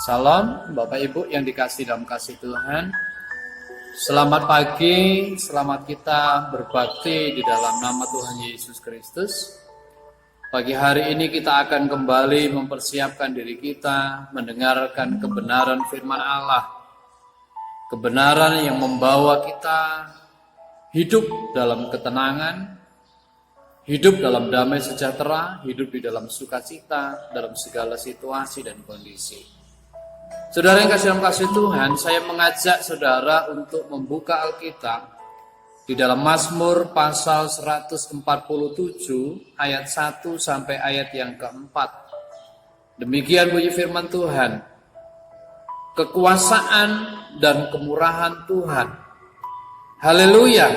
Salam Bapak Ibu yang dikasih dalam kasih Tuhan. Selamat pagi, selamat kita berbakti di dalam nama Tuhan Yesus Kristus. Pagi hari ini kita akan kembali mempersiapkan diri kita mendengarkan kebenaran firman Allah. Kebenaran yang membawa kita hidup dalam ketenangan, hidup dalam damai sejahtera, hidup di dalam sukacita dalam segala situasi dan kondisi. Saudara yang kasih dalam kasih Tuhan, saya mengajak saudara untuk membuka Alkitab di dalam Mazmur pasal 147 ayat 1 sampai ayat yang keempat. Demikian bunyi firman Tuhan. Kekuasaan dan kemurahan Tuhan. Haleluya.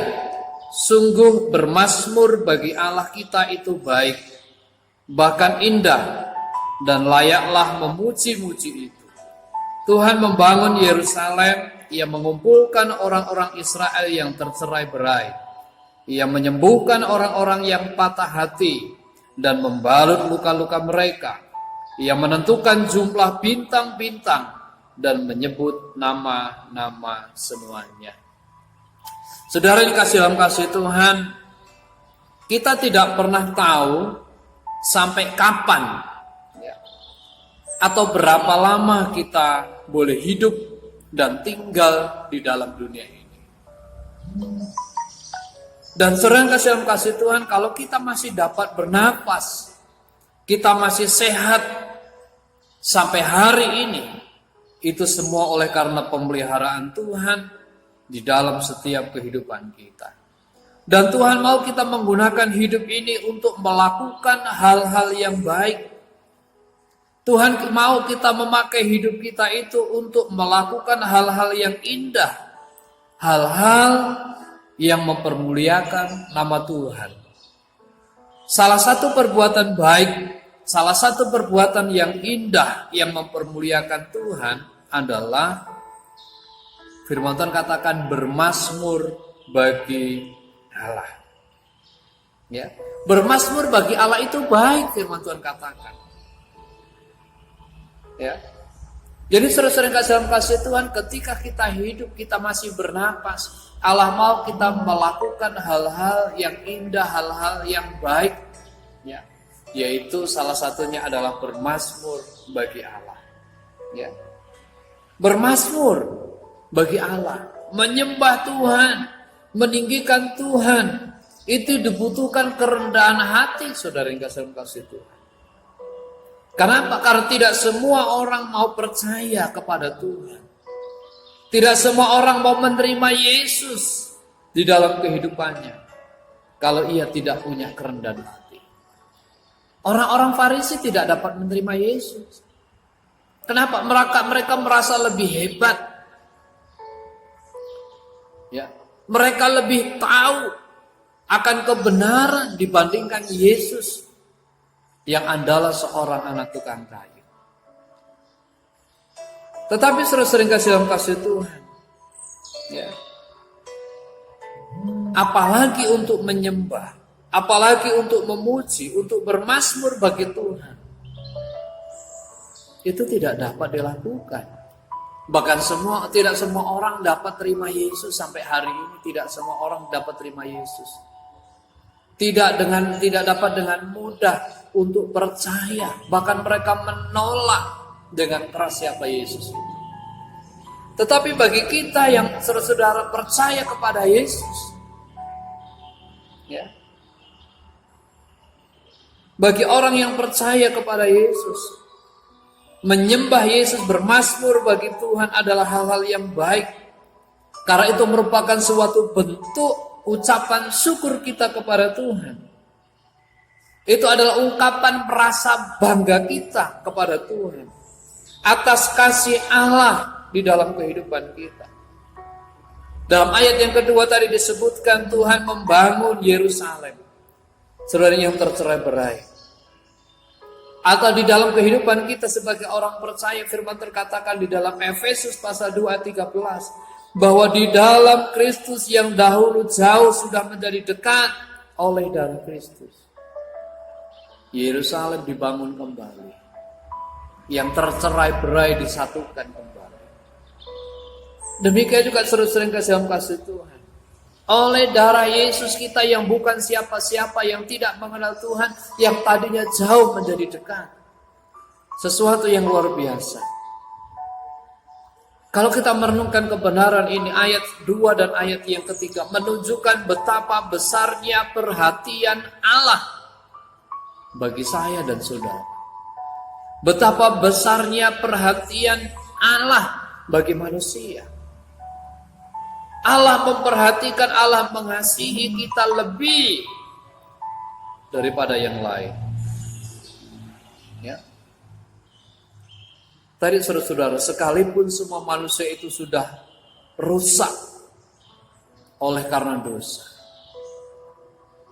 Sungguh bermazmur bagi Allah kita itu baik, bahkan indah, dan layaklah memuji-muji itu. Tuhan membangun Yerusalem, Ia mengumpulkan orang-orang Israel yang tercerai-berai. Ia menyembuhkan orang-orang yang patah hati dan membalut luka-luka mereka. Ia menentukan jumlah bintang-bintang dan menyebut nama-nama semuanya. Saudara yang dikasih dalam kasih Tuhan, kita tidak pernah tahu sampai kapan atau berapa lama kita boleh hidup dan tinggal di dalam dunia ini. Dan sering kasih dalam kasih Tuhan, kalau kita masih dapat bernapas, kita masih sehat sampai hari ini, itu semua oleh karena pemeliharaan Tuhan di dalam setiap kehidupan kita. Dan Tuhan mau kita menggunakan hidup ini untuk melakukan hal-hal yang baik. Tuhan mau kita memakai hidup kita itu untuk melakukan hal-hal yang indah, hal-hal yang mempermuliakan nama Tuhan. Salah satu perbuatan baik, salah satu perbuatan yang indah yang mempermuliakan Tuhan adalah firman Tuhan katakan bermazmur bagi Allah. Ya, bermazmur bagi Allah itu baik, firman Tuhan katakan. Ya. Jadi sering-sering dalam kasih Tuhan, ketika kita hidup, kita masih bernapas, Allah mau kita melakukan hal-hal yang indah, hal-hal yang baik, ya. Yaitu salah satunya adalah bermazmur bagi Allah, ya. Bermazmur bagi Allah, menyembah Tuhan, meninggikan Tuhan, itu dibutuhkan kerendahan hati, saudara yang kasih Tuhan. Kenapa? Karena tidak semua orang mau percaya kepada Tuhan. Tidak semua orang mau menerima Yesus di dalam kehidupannya kalau ia tidak punya kerendahan hati. Orang-orang Farisi tidak dapat menerima Yesus. Kenapa? Mereka merasa lebih hebat. Ya, mereka lebih tahu akan kebenaran dibandingkan Yesus yang adalah seorang anak tukang kayu. Tetapi sering kasih dalam kasih Tuhan, ya. Apalagi untuk menyembah, apalagi untuk memuji, untuk bermazmur bagi Tuhan, itu tidak dapat dilakukan. Bahkan tidak semua orang dapat terima Yesus sampai hari ini. Tidak semua orang dapat terima Yesus. Tidak dapat dengan mudah untuk percaya. Bahkan mereka menolak dengan keras siapa Yesus itu. Tetapi bagi kita yang saudara percaya kepada Yesus, ya, bagi orang yang percaya kepada Yesus, menyembah Yesus, bermazmur bagi Tuhan adalah hal-hal yang baik. Karena itu merupakan suatu bentuk ucapan syukur kita kepada Tuhan. Itu adalah ungkapan rasa bangga kita kepada Tuhan atas kasih Allah di dalam kehidupan kita. Dalam ayat yang kedua tadi disebutkan Tuhan membangun Yerusalem, saudara yang tercerai-berai. Atau di dalam kehidupan kita sebagai orang percaya, firman terkatakan di dalam Efesus pasal 2 ayat 13. Bahwa di dalam Kristus yang dahulu jauh sudah menjadi dekat oleh darah Kristus. Yerusalem dibangun kembali. yang tercerai-berai disatukan kembali. Demikian juga saudara-saudara yang kasih dalam kasih Tuhan. Oleh darah Yesus kita yang bukan siapa-siapa, yang tidak mengenal Tuhan, yang tadinya jauh menjadi dekat. Sesuatu yang luar biasa. Kalau kita merenungkan kebenaran ini, ayat 2 dan ayat yang ketiga menunjukkan betapa besarnya perhatian Allah bagi saya dan saudara. Betapa besarnya perhatian Allah bagi manusia. Allah memperhatikan, Allah mengasihi kita lebih daripada yang lain. Ya. Tadi saudara-saudara, sekalipun semua manusia itu sudah rusak oleh karena dosa.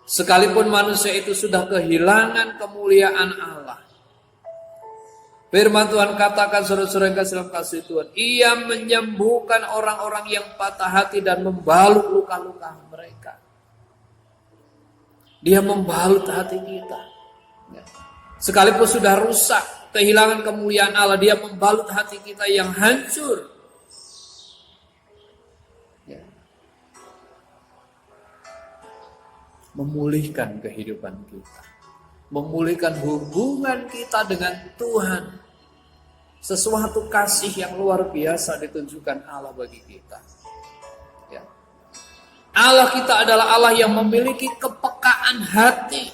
Sekalipun manusia itu sudah kehilangan kemuliaan Allah. Firman Tuhan katakan, saudara-saudara yang kasih dalam kasih Tuhan, Ia menyembuhkan orang-orang yang patah hati dan membalut luka-luka mereka. Dia membalut hati kita. Sekalipun sudah rusak, kehilangan kemuliaan Allah, Dia membalut hati kita yang hancur. Ya. Memulihkan kehidupan kita. Memulihkan hubungan kita dengan Tuhan. Sesuatu kasih yang luar biasa ditunjukkan Allah bagi kita. Ya. Allah kita adalah Allah yang memiliki kepekaan hati.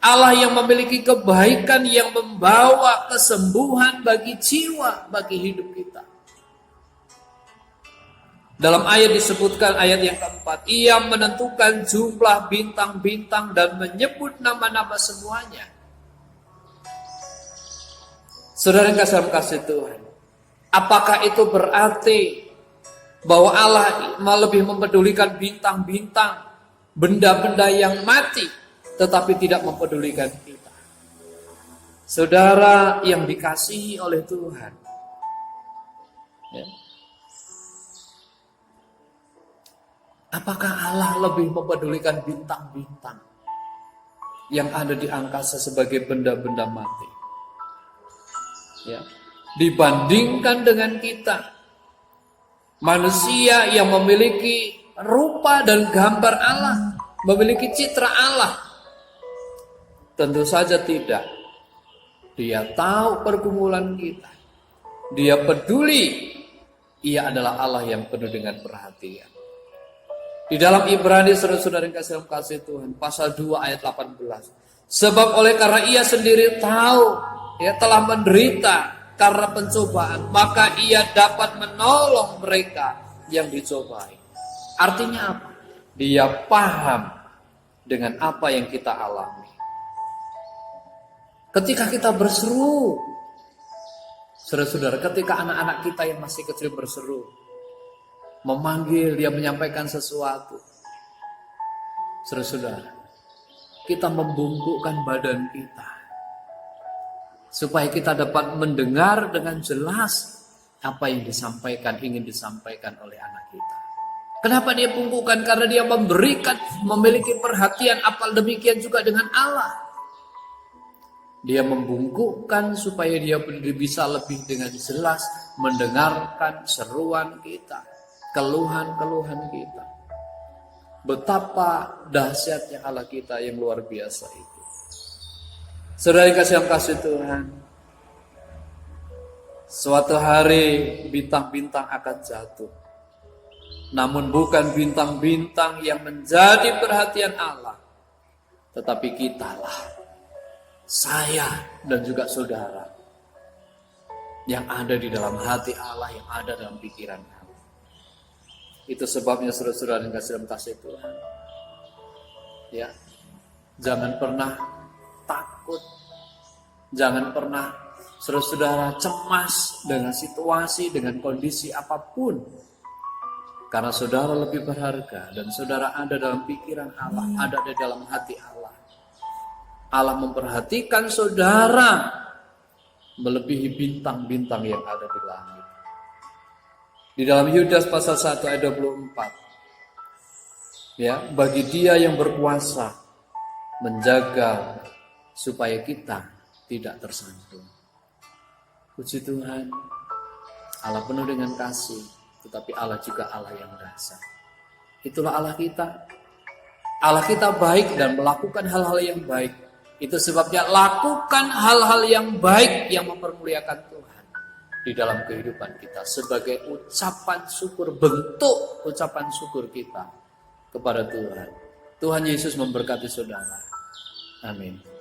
Allah yang memiliki kebaikan yang membawa kesembuhan bagi jiwa, bagi hidup kita. Dalam ayat disebutkan, ayat yang keempat, Ia menentukan jumlah bintang-bintang dan menyebut nama-nama semuanya. Saudara yang kasih Tuhan, apakah itu berarti bahwa Allah lebih mempedulikan bintang-bintang, benda-benda yang mati, tetapi tidak mempedulikan kita? Saudara yang dikasihi oleh Tuhan, ya. Apakah Allah lebih mempedulikan bintang-bintang yang ada di angkasa sebagai benda-benda mati, ya, dibandingkan dengan kita, manusia yang memiliki rupa dan gambar Allah, memiliki citra Allah? Tentu saja tidak. Dia tahu pergumulan kita. Dia peduli. Ia adalah Allah yang penuh dengan perhatian. Di dalam Ibrani, saudara-saudara yang kasih Tuhan, pasal 2 ayat 18. Sebab oleh karena Ia sendiri tahu, Ia telah menderita karena pencobaan, maka Ia dapat menolong mereka yang dicobai. Artinya apa? Dia paham dengan apa yang kita alami. Ketika kita berseru, saudara-saudara, ketika anak-anak kita yang masih kecil berseru, memanggil, dia menyampaikan sesuatu, saudara-saudara, kita membungkukkan badan kita supaya kita dapat mendengar dengan jelas apa yang disampaikan, ingin disampaikan oleh anak kita. Kenapa dia bungkukkan? Karena dia memberikan, memiliki perhatian. Apa demikian juga dengan Allah. Dia membungkukkan supaya dia bisa lebih dengan jelas mendengarkan seruan kita, keluhan-keluhan kita. Betapa dahsyatnya Allah kita yang luar biasa itu. Saudara yang kasih Tuhan, suatu hari bintang-bintang akan jatuh. Namun bukan bintang-bintang yang menjadi perhatian Allah, tetapi kitalah, saya dan juga saudara, yang ada di dalam hati Allah, yang ada dalam pikiran Allah. Itu sebabnya saudara-saudara yang kasih Tuhan, ya, jangan pernah takut, jangan pernah saudara-saudara cemas dengan situasi, dengan kondisi apapun, karena saudara lebih berharga dan saudara ada dalam pikiran Allah, ada di dalam hati Allah. Allah memperhatikan saudara melebihi bintang-bintang yang ada di langit. Di dalam Yudas pasal 1 ayat 24. Ya, bagi Dia yang berkuasa menjaga supaya kita tidak tersandung. Puji Tuhan, Allah penuh dengan kasih, tetapi Allah juga Allah yang dahsyat. Itulah Allah kita. Allah kita baik dan melakukan hal-hal yang baik. Itu sebabnya lakukan hal-hal yang baik yang mempermuliakan Tuhan di dalam kehidupan kita sebagai ucapan syukur, bentuk ucapan syukur kita kepada Tuhan. Tuhan Yesus memberkati saudara. Amin.